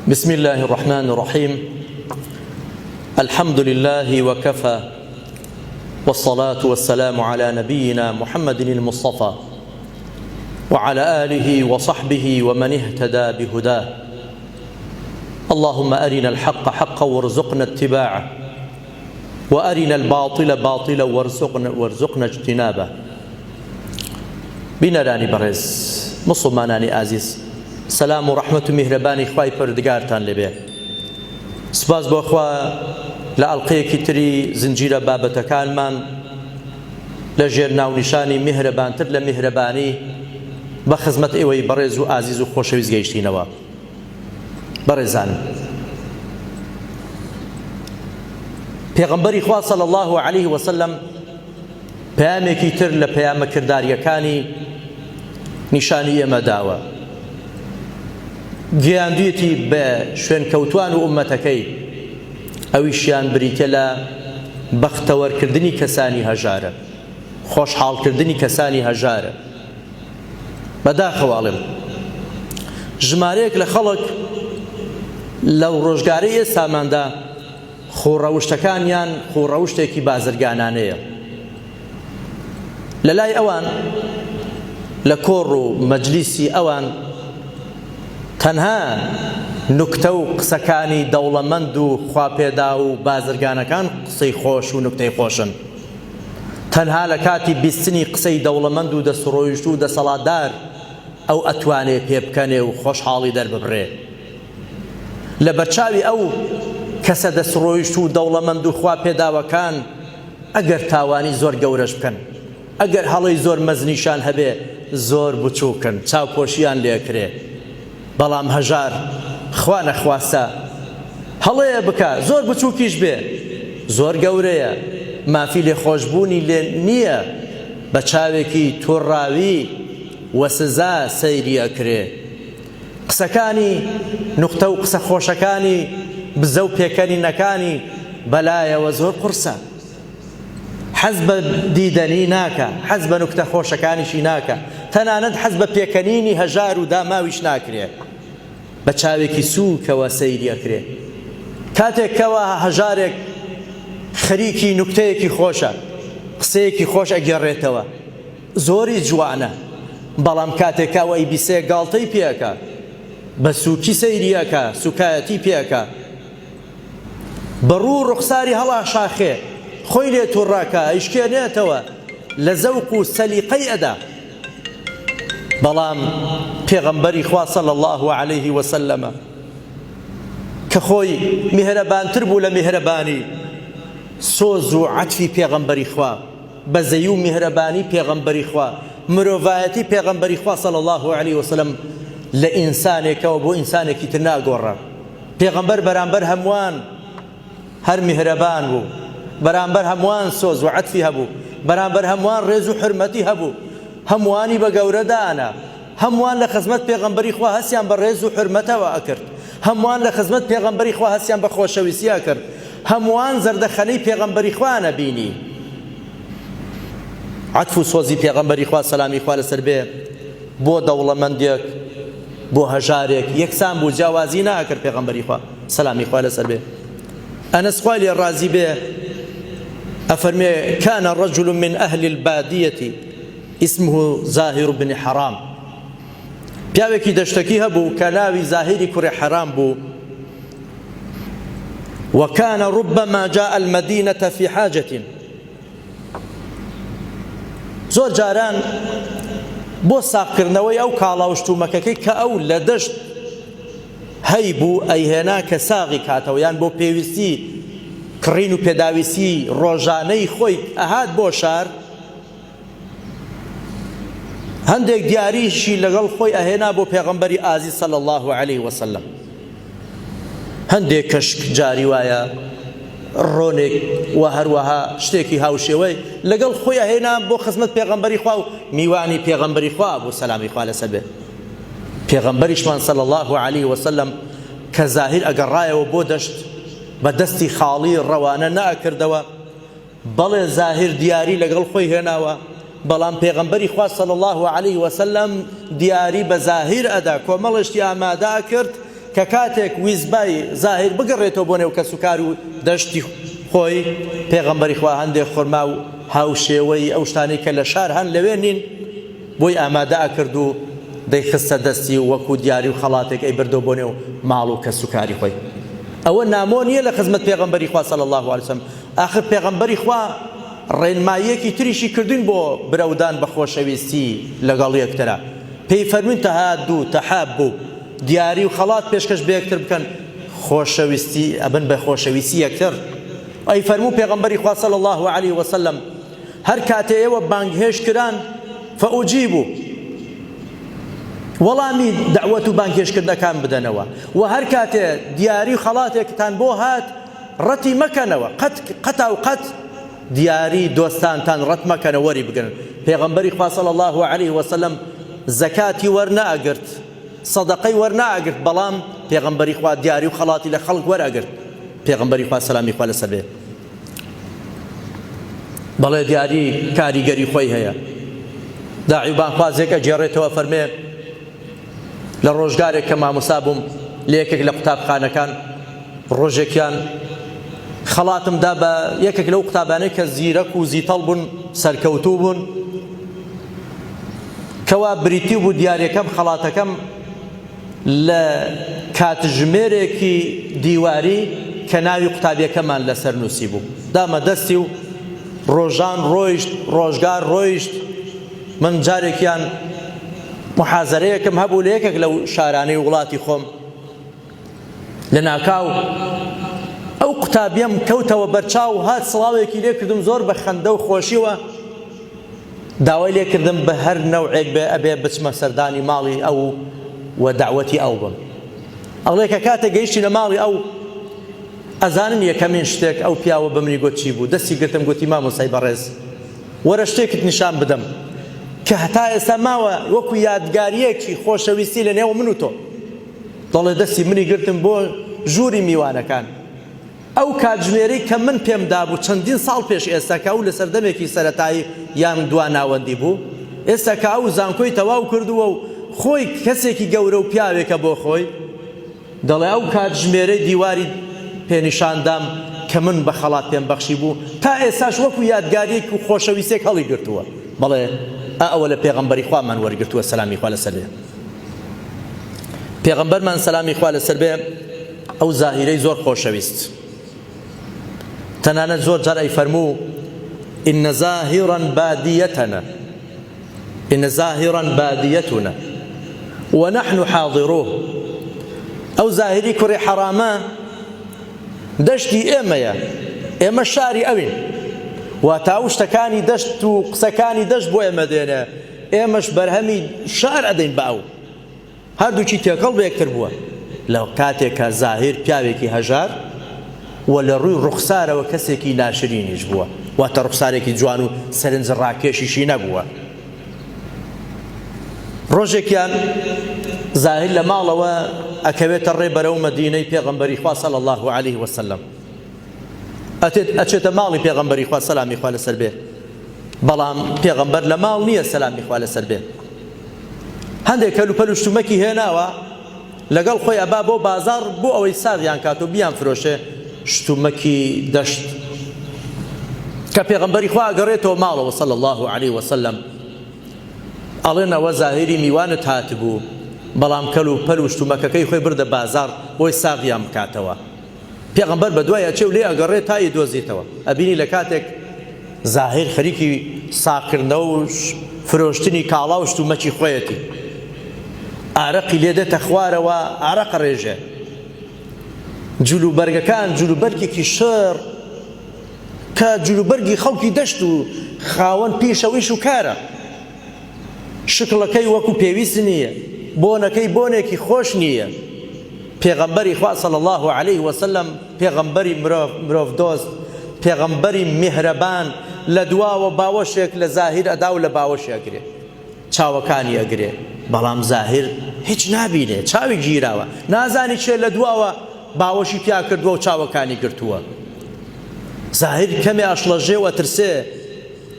بسم الله الرحمن الرحيم الحمد لله وكفى والصلاة والسلام على نبينا محمد المصطفى وعلى آله وصحبه ومن اهتدى بهداه اللهم أرنا الحق حقا وارزقنا اتباعه وأرنا الباطل باطلا وارزقنا اجتنابه بینەرانی بەڕێز مسلمانانی ئازیز سەلام و ڕەحمەت و میهرەبانی خوای پەروەردگارتان لێبێ. سوپاس بۆ خوا لە ئەڵقەیەکی تری زنجیرە بابەتەکانمان لە ژێر ناونیشانی میهرەبانتر لە میهرەبانی بە خزمەت ئێوەی بەڕێز و ئازیز و خۆشەویست گەیشتینەوە. بەڕێزان، پێغەمبەری خوا صلی الله علیه وسلم پەیامێکی تر لە پەیامە کرداریەکانی نیشانی ئێمە داوە، گەیاندوویەتی بە شوێنکەوتوان و ئومەتەکەی، ئەویشیان بریتە لە بەختەوەرکردنی کەسانی هەژارە، خۆشحاڵکردنی کەسانی هەژارە. بەداخەواڵێم ژمارەیەک لە خەڵک لەو ڕۆژگارەی ئێستاماندا خۆڕەوشتەکانیان خۆڕەوشتێکی بازرگانانەیە. لە لای ئەوان لە کۆڕ و مەجلیسی ئەوان تەنها نوکتە و قسەکانی دەوڵەمەند و خواپێدا و بازرگانەکان قسەی خۆش و نوکتەی خۆشن. تەنها لە کاتی بیستنی قسەی دەوڵەمەند و دەسڕۆیشت و دەسەڵاتدار ئەو ئەتوانێ پێ بکەنێ و خۆشحاڵی دەرببڕێ. لە بەرچاوی ئەو کەسە دەسڕۆیشت و دەوڵەمەند و خواپێداوەکان ئەگەر تاوانی زۆر گەورەش بکەن، ئەگەر هەڵەی زۆر مەزنیشان هەبێ زۆر بچووکن، چاوپۆشیان لێکرێ، بەڵام هەژار خوا نەخواستە هەڵەیە بکە زۆر بچووکیش بێ زۆر گەورەیە، مافی لێخۆشبوونی لێ نییە، بە چاوێکی تووڕاوی وەسزا سەیری ئەکرێ. قسەکانی نوختە و قسە خۆشەکانی بزە و پێکەنینەکانی بەلایەوە زۆر قورسە، حەز بە دیدەنی ناکە، حەز بە نوکتە خۆشەکانیشی ناکە، تەنانەت حەز بە پێکەنینی هەژار و داماویش ناکرێ، بە چاوێکی سووکەوە سەیری ئەکرێ. کاتێک کەوە هەژارێک خەریکی نوکتەیەکی خۆشە، قسەیەکی خۆش ئەگێڕێتەوە، زۆری جوانە، بەڵام کاتێک کاوەی بیسێ گاڵتەی پێەکە، بە سووکی سەیریەکە، سوکایەتی پێەکە، بەڕوو ڕوخساری هەڵا شاخێ خۆی لێ تووڕاکە ئەیشکێنێتەوە، لە زەوق و سەلیقەی ئەدا. بەڵام پێغەمبەری خوا صلی الله علیه وسلم کە خۆی میهرەبانتر بوو لە میهرەبانی، سۆز و عەتفی پێغەمبەری خوا، بەزەیی و میهرەبانی پێغەمبەری خوا، مرۆڤایەتی پێغەمبەری خوا صلی الله علیه وسلم لە ئینسانێکەوە بۆ ئینسانێکی تر ناگۆڕە. پێغەمبەر بەرامبەر هەمووان هەر میهرەبان بوو، بەرامبەر هەمووان سۆز و عەتفی هەبوو، بەرامبەر هەمووان ڕێز و حرمەتی هەبوو، هەمووانی بە گەورەدانە، هەمووان لە خزمەت پێغەمبەری خوا هەستیان بە ڕێز و حرمەتەوە ئەکرد، هەمووان لە خزمەت پێغەمبەری خوا هەستیان بە خۆشەویستیە کرد، هەمووان زەردەخەنەی پێغەمبەری خوا نەبینی. عەتف و سۆزی پێغەمبەری خوا سەلامی خوا لەسەر بێ بۆ دەوڵەمەندێک بۆ هەژارێک یەکسان بوو، جیاوازی ناکرد پێغەمبەری خوا سەلامی خوا لەسەر بێ. ئەنەس خوای لێ ڕازی بێ ئەفەرمێ كان رجل من أهل البادية اسمه زاهر بن حرام. پیاوێکی دەشتەکی هەبوو کە ناوی زاهری کوڕی حرام بوو. وكان ربما جاء المدينة في حاجة. زۆر جاران بۆ ساقکردنەوەی ئەو کاڵاوشتومەکەکەی کە ئەو لە دەشت هەی بوو ئەیهێنا کە ساغی کاتەوە، یان بۆ پێویستی کڕین و پێداویستی ڕۆژانەی خۆی ئەهات بۆ شار، هەندێک دیاریشی لەگەڵ خۆی ئەهێنا بۆ پێغەمبەری ئازیز صلی الله علیه وسلم. هەندێک کەشک جاری وایە ڕۆنێک و هەروەها شتێکی هاوشێوەی لەگەڵ خۆی ئەهێنا بۆ خزمەت پێغەمبەری خوا و میوانی پێغەمبەری خوا بۆ سەلامی خوا لەسەر بێ. پێغەمبەریشمان صلی الله علیه وسلم کە زاهر ئەگەڕایەوە بۆ دەشت بە دەستی خاڵی ڕەوانە نەئەکردەوە، بەڵێ زاهر دیاری لەگەڵ خۆی هێناوە، بەڵام پێغەمبەری خوا صلی الله علیه وسلم دیاری بە زاهر ئەدا، کۆمەڵشتی ئامادە کرد کە کە کاتێک ویزبای زاهیر بگەڕێتەوە بۆ نێو کەس و کار و دەشتی خۆی پێغەمبەری خوا هەندێک خورما و هاوشێوەی ئەو شتانەی کە لە شار هەن لەوێ نین بۆی ئامادە ئەکرد و دەیخستە دەستی و وەکو دیاری و خەڵاتێک ئەی بردەوە بۆ نێو ماڵ و کەس و کاری خۆی. ئەوە نامۆ نییە لە خزمەت پێغەمبەری خوا صلی الله علیه وسلم. ئاخر پێغەمبەری خوا ڕێنماییەکی تریشی کردوین بۆ برەودان بە خۆشەویستی لەگەڵ یەکترا. پێی فەرمووین تەهادوو تەحابوو، دیاری و خەڵات پێشکەش بە یەکتر بکەن، خۆشەویستی ئەبن بە خۆشەویستی یەکتر. ئەی فەرموو پێغەمبەری خوا صلی الله علیه وسلم هەر کاتێ ئێوە بانگهێش کران فەئوجیبوا، وەڵامی دەعوەت و بانگهێشکردنەکان بدەنەوە، و هەر کاتێ دیاری و خەڵاتێکتان بۆ هات ڕەتی مەکەنەوە، قەتا و قەت دیاری دۆستانتان ڕەت مەکەنە وەری بگرن. پێغەمبەری خوا صلی الله علیه وسلم زەکاتی وەرنەئەگرت، سەدەقەی وەرنەئەگرت، بەڵام پێغەمبەری خوا دیاری و خەڵاتی لە خەڵک وەرئەگرت. پێغەمبەری خوا سەلامی خوا لەسەر بێ بەڵێ دیاری کاریگەری خۆی هەیە. داعی و بانگخوازێک ئەجێڕێتەوە فەرمێ لە ڕۆژگارێک کە مامۆستا بووم لە یەکێک لە قوتابخانەکان، ڕۆژێکیان خەڵاتمدا بە یەکێک لەو قوتابانەی کە زیرەک و زیتەڵ بوون، سەرکەوتوو بوون، کەوا بریتی بوو دیارەکەم خەڵاتەکەم لە کاتژمێرێکی دیواری کە ناوی قوتابیەکەمان لەسەر نووسی بوو. دامە دەستی و ڕۆژان ڕۆیشت، ڕۆژگار ڕۆیشت. من جارێکیان محازەرەیەکم هەبوو لە یەکێک لەو شارانەی وڵاتی خۆم، لە ناکاو ئەو قوتابیەم کەوتەوە بەرچاو، هات سڵاوێکی لێ کردم زۆر بە خەندە و خۆشیوە، داوای لێ کردم بە هەر نەوعێک بێ ئەبێ بچمە سەردانی ماڵی ئەو و دعوەتی ئەو بم. ئەڵێ کە کاتێک گەیشتی لە ماڵی ئەو ئەزانن یەکەمین شتێک ئەو پیاوە بە منی گوت چی بوو. دەستی گرتم گوتی مامۆستای بەڕێز وەرە شتێکت نیشان بدەم کە هەتا ئێستا ماوە وەکو یادگاریەکی خۆشەویستی لە نێو من و تۆ. دەڵێ دەستی منی گرتم بۆ ژووری میوانەکان. ئەو کاتژمێرەی کە من پێم دابوو چەندین ساڵ پێش ئێستا کە ئەو لە سەردەمێکی سەرەتایی یان دوا ناوەندی بوو، ئێستا کە ئەو زانکۆی تەواو کردووە و خۆی کەسێکی گەورە و پیاوێکە بۆ خۆی، دەڵێ ئەو کاتژمێرەی دیواری پێنیشاندام کە من بە خەڵات پێم بەخشی بوو، تا ئێستاش وەکو یادگاریەک و خۆشەویستێک هەڵی گرتووە. بەڵێ ئەوە لە پێغەمبەری خوامان وەرگرتووە سەلامی خوا لەسەر بێ. پێغەمبەرمان سەلامی خوا لەسەر بێ ئەو زاهیرەی زۆر خۆشەویست. تەنانەت زۆر جار ئەی فەرموو ئین زاهیرا بادیەتەنا، ئین زاهیرا بادیەتنا ونحن حاضروه. ئەو زاهیری کوڕی حەرامە دەشتی ئێمەیە، ئێمە شاری ئەوین، واتە ئەو شتەکانی دەشت و قسەکانی دەشت بۆ ئێمە دێنە، ئێمەش بەرهەمی شار ئەدەین بە ئەو. هەردووکی تێکەڵ بە یەکتر بووە. لەو کاتێکە زاهیر پیاوێکی هەژار و لە ڕووی ڕوخسارەوە کەسێکی ناشرینیش بووە، واتە ڕوخسارێکی جوان و سەرنج ڕاکێشیشی نەبووە. ڕۆژێکیان زاهیر لە ماڵەوە ئەکەوێتە ڕێ بەرەو مەدینەی پێغەمبەری خوا صلی الله علیه وسلم، ئەچێتە ماڵی پێغەمبەری خوا سەلامی خوا لەسەر بێ، بەڵام پێغەمبەر لە ماڵ نییە سەلامی خوا لەسەر بێ. هەندێک کەلوپەل و شتومەکی هێناوە لەگەڵ خۆی ئەبا بۆ بازار بۆ ئەوەی ساغیان کات و بیان فرۆشێ شتومەکی دەشت. کە پێغەمبەری خوا ئەگەڕێتەوە ماڵەوە صلی الله علیه وسلم، ئەڵێن ئەوە زاهیری میوانت هاتبوو، بەڵام کەلوپەل و شتومەکەکەی خۆی بردە بازار بۆی ساغیان بکاتەوە. پێغەمبەر بەدوای ئەچێ و لێ ئەگەڕێ تا ئیدۆزیتەوە. ئەبینی لە کاتێک زاهیر خەریکی ساغکردنەوە و فرۆشتنی کاڵا و شتومەکی خۆیەتی، ئارەقی لێ دێتە خوارەوە، ئارەق ڕێژێ، جلوبەرگەکان جلوبەرگێکی شڕ کە جلوبەرگی خەڵکی دەشت و خاوەن پیشەویش و کارە، شکڵەکەی وەکو پێویست نییە، بۆنەکەی بۆنێکی خۆش نییە. پێغەمبەری خوا صلی الله علیه وسلم، پێغەمبەری مرۆڤ دۆست، پێغەمبەری میهرەبان، لە دواوە باوەشێک لە زاهیر ئەدا و لە باوەشی ئەگرێ، چاوەکانی ئەگرێ، بەڵام زاهیر هیچ نابینێ، چاوی گیراوە، نازانی چێ لە دواوە باوەشی پیا کردووە و چاوەکانی گرتووە. زاهیر کەمێ ئەشڵەژێ و ئەترسێ،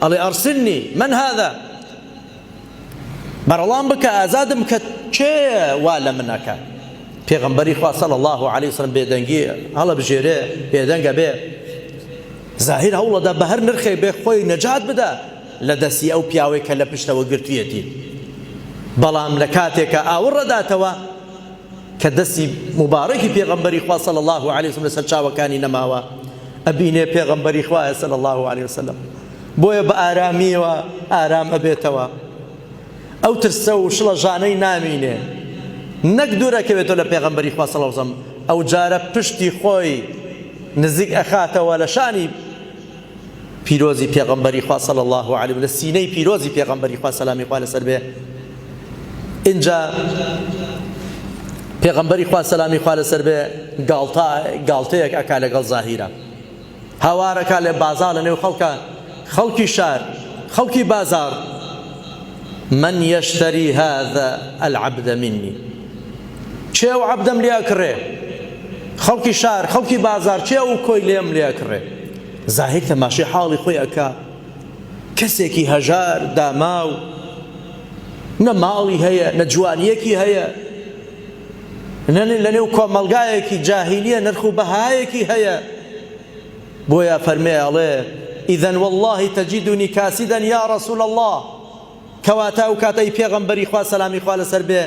ئەڵێ ئەرسلنی من هذا، بەرەڵام بکە ئازادم کە چێ وا لە منەکە. پێغەمبەری خوا صلی الله علیه وسلم بێدەنگی هەڵەبژێرێ بێدەنگە بێ زاهیر هەوڵەدا بە هەر نرخێ بێ خۆی نەجات بدە لە دەستی ئەو پیاوەی کە لە پشتەوە گرتوویەتی بەڵام لە کاتێکە ئاور ڕەداتەوە کە دەستی مبارەکی پێغەمبەری خوا صلی الله علیه وسلم لەسەر چاوەکانی نەماوە ئەبینێ پێغەمبەری خوایە صلی الله علیه وسلم بۆیە بە ئارامیەوە ئارام ئەبێتەوە ئەو ترسە و شڵە ژانەی نامینێ نەک دوورەکەوێتەوە لە پێغەمبەری خوا صلی الله علیه وسلم ئەو جارە پشتی خۆی نزیک ئەخاتەوە لە شانی پیرۆزی پێغەمبەری خوا صلی الله علیه و لە سینەی پیرۆزی پێغەمبەری خوا سەلامی خوا لەسەر بێ اینجا پێغەمبەری خوا سەلامی خوا لەسەر بێ گاڵتەیەک ئەکا لەگەڵ زاهیرە هاوارەکە لە بازاڕ لە نێو خەڵکە خەڵکی شار خەڵکی بازار من يشتري هذا العبد مني چێ ئەو عەبدەم لێ ئەکڕێ خەڵکی شار خەڵکی بازار چێ ئەو کۆی لێم لێ ئەکڕێ زاهیر تەماشای حاڵی خۆی ئەکا کەسێکی هەژار داماو نە ماڵی هەیە نە جوانیەکی هەیە لە نێو کۆمەڵگایەکی جاهیلیە نرخ و بەهایەکی هەیە بۆیە فەرمێ ئەڵێ إذن والله تجدني كاسدا يا رسول الله کەواتە ئەو کاتەی پێغەمبەری خوا سەلامی خوا لەسەر بێ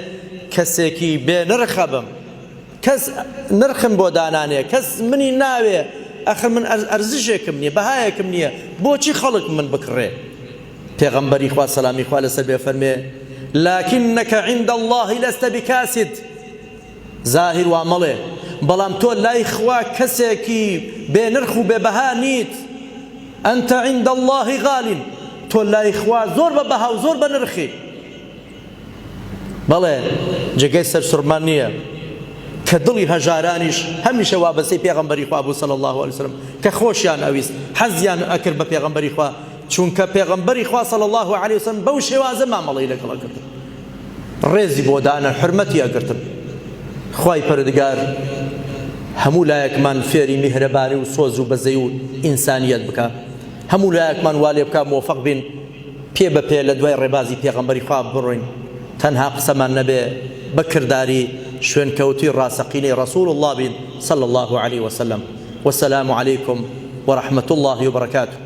کەسێکی بێ نرخە بم کەس نرخم بۆ دانانێ کەس منی ناوێ ئەخر من ئەرزشێکم نییە بەهایەکم نییە بۆچی خەڵک من بکڕێ پێغەمبەری خوا سەلامی خوا لەسەر بێ فەرمێ لكنك عند الله لست بكاسد زاهر وامەڵێ بەڵام تۆ لای خوا کەسێکی بێ نرخ و بێبەها نیت أنت عند الله غال تۆ لای خوا زۆر بە بەها و زۆر بە نرخی بەڵێ جێگەی سەرسوڕمان نییە کە دڵی هەژارانیش هەمیشە وابەستەی پێغەمبەری خوا بوو صلی الله علیه وسلم کە خۆشیان ئەویست حەزیان ئەکرد بە پێغەمبەری خوا چونکە پێغەمبەری خوا صلی الله علیه وسلم بەو شێوازە مامەڵەی لەگەڵ ئەکردن ڕێزی بۆ دانا حرمەتی ئەگرتن خوای پەروەردگار هەموو لایەکمان فێری میهرەبانی و سۆز و بەزەی و ئینسانیەت بکە هەموو لایەکمان وا لێ بکە موفق بین پێ بە پێ لە دوای ڕێبازی پێغەمبەری خوا بڕۆین تەنها قسەمان نەبێ بە کردداری شوێنکەوتوی ڕاستەقینەی ڕەسوول الله بین صلی الله عليه وسلم والسلام عليكم ورحمة الله وبركاته